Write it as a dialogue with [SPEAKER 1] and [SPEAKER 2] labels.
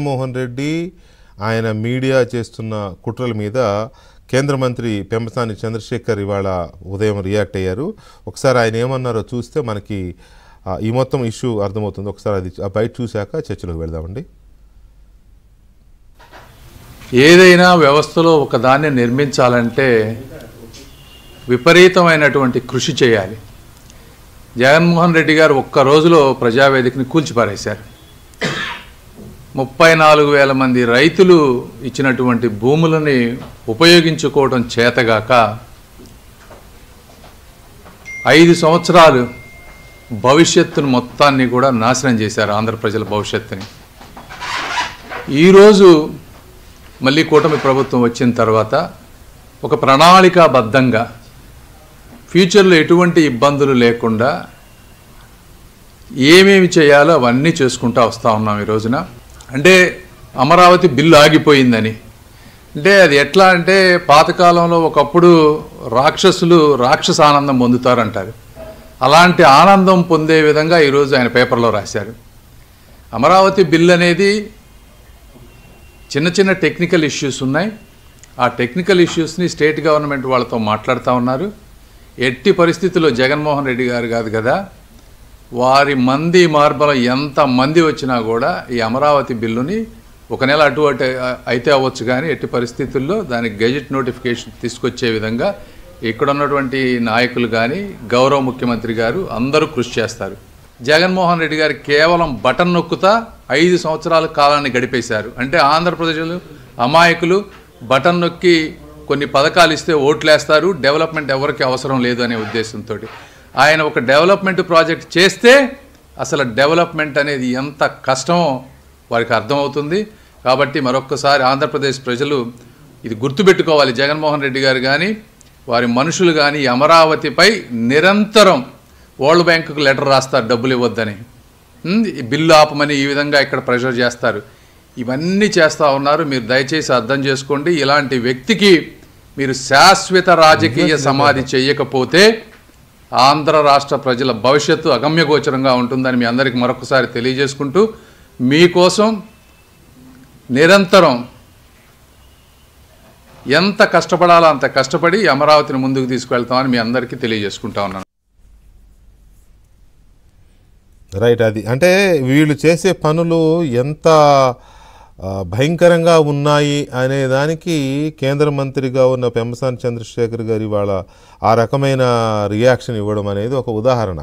[SPEAKER 1] జగన్మోహన్ రెడ్డి ఆయన మీడియా చేస్తున్న కుట్రల మీద కేంద్ర మంత్రి పెంబసాని చంద్రశేఖర్ ఇవాళ ఉదయం రియాక్ట్ అయ్యారు. ఒకసారి ఆయన ఏమన్నారో చూస్తే మనకి ఈ మొత్తం ఇష్యూ అర్థమవుతుంది. ఒకసారి అది బయట చూశాక చర్చలోకి వెళ్దామండి.
[SPEAKER 2] ఏదైనా వ్యవస్థలో ఒకదాన్ని నిర్మించాలంటే విపరీతమైనటువంటి కృషి చేయాలి. జగన్మోహన్ రెడ్డి గారు ఒక్క రోజులో ప్రజావేదికని కూల్చిపారేశారు. 34,000 మంది రైతులు ఇచ్చినటువంటి భూములని ఉపయోగించుకోవడం చేతగాక 5 సంవత్సరాలు భవిష్యత్తును మొత్తాన్ని కూడా నాశనం చేశారు, ఆంధ్ర ప్రజల భవిష్యత్తుని. ఈరోజు మళ్ళీ కూటమి ప్రభుత్వం వచ్చిన తర్వాత ఒక ప్రణాళికాబద్ధంగా ఫ్యూచర్లో ఎటువంటి ఇబ్బందులు లేకుండా ఏమేమి చేయాలో అవన్నీ చేసుకుంటూ వస్తూ ఉన్నాం. ఈ రోజున అంటే అమరావతి బిల్లు ఆగిపోయిందని అంటే అది ఎట్లా అంటే పాతకాలంలో ఒకప్పుడు రాక్షసులు రాక్షస ఆనందం పొందుతారంటారు. అలాంటి ఆనందం పొందే విధంగా ఈరోజు ఆయన పేపర్లో రాశారు. అమరావతి బిల్ అనేది చిన్న చిన్న టెక్నికల్ ఇష్యూస్ ఉన్నాయి. ఆ టెక్నికల్ ఇష్యూస్ని స్టేట్ గవర్నమెంట్ వాళ్ళతో మాట్లాడుతూ ఉన్నారు. ఎట్టి పరిస్థితుల్లో జగన్మోహన్ రెడ్డి గారు కాదు కదా, వారి మంది మార్బలం ఎంత మంది వచ్చినా కూడా ఈ అమరావతి బిల్లుని ఒక నెల అటు అయితే అవ్వచ్చు, కానీ ఎట్టి పరిస్థితుల్లో దానికి గెజెట్ నోటిఫికేషన్ తీసుకొచ్చే విధంగా ఇక్కడ ఉన్నటువంటి నాయకులు కానీ గౌరవ ముఖ్యమంత్రి గారు అందరూ కృషి చేస్తారు. జగన్మోహన్ రెడ్డి గారు కేవలం బటన్ నొక్కుతా 5 సంవత్సరాల కాలాన్ని గడిపేశారు. అంటే ఆంధ్రప్రదేశ్లో అమాయకులు బటన్ నొక్కి కొన్ని పథకాలు ఇస్తే ఓట్లేస్తారు, డెవలప్మెంట్ ఎవరికి అవసరం లేదు అనే ఉద్దేశంతో ఆయన ఒక డెవలప్మెంట్ ప్రాజెక్ట్ చేస్తే అసలు డెవలప్మెంట్ అనేది ఎంత కష్టమో వారికి అర్థమవుతుంది. కాబట్టి మరొక్కసారి ఆంధ్రప్రదేశ్ ప్రజలు ఇది గుర్తుపెట్టుకోవాలి. జగన్మోహన్ రెడ్డి గారు కానీ వారి మనుషులు కానీ అమరావతిపై నిరంతరం వరల్డ్ బ్యాంకుకు లెటర్ రాస్తారు డబ్బులు ఇవ్వద్దని, ఈ బిల్లు ఆపమని ఈ విధంగా ఇక్కడ ప్రెషర్ చేస్తారు. ఇవన్నీ చేస్తూ ఉన్నారు. మీరు దయచేసి అర్థం చేసుకోండి. ఇలాంటి వ్యక్తికి మీరు శాశ్వత రాజకీయ సమాధి చేయకపోతే ఆంధ్ర రాష్ట్ర ప్రజల భవిష్యత్తు అగమ్యగోచరంగా ఉంటుందని మీ అందరికీ మరొకసారి తెలియజేసుకుంటూ మీకోసం నిరంతరం ఎంత కష్టపడాలో అంత కష్టపడి అమరావతిని ముందుకు తీసుకువెళ్తామని మీ అందరికీ తెలియజేసుకుంటా ఉన్నాను.
[SPEAKER 1] రైట్, అది అంటే వీళ్ళు చేసే పనులు ఎంత భయంకరంగా ఉన్నాయి అనే దానికి కేంద్ర మంత్రిగా ఉన్న పెంబసాని చంద్రశేఖర్ గారు ఇవాళ ఆ రకమైన రియాక్షన్ ఇవ్వడం అనేది ఒక ఉదాహరణ.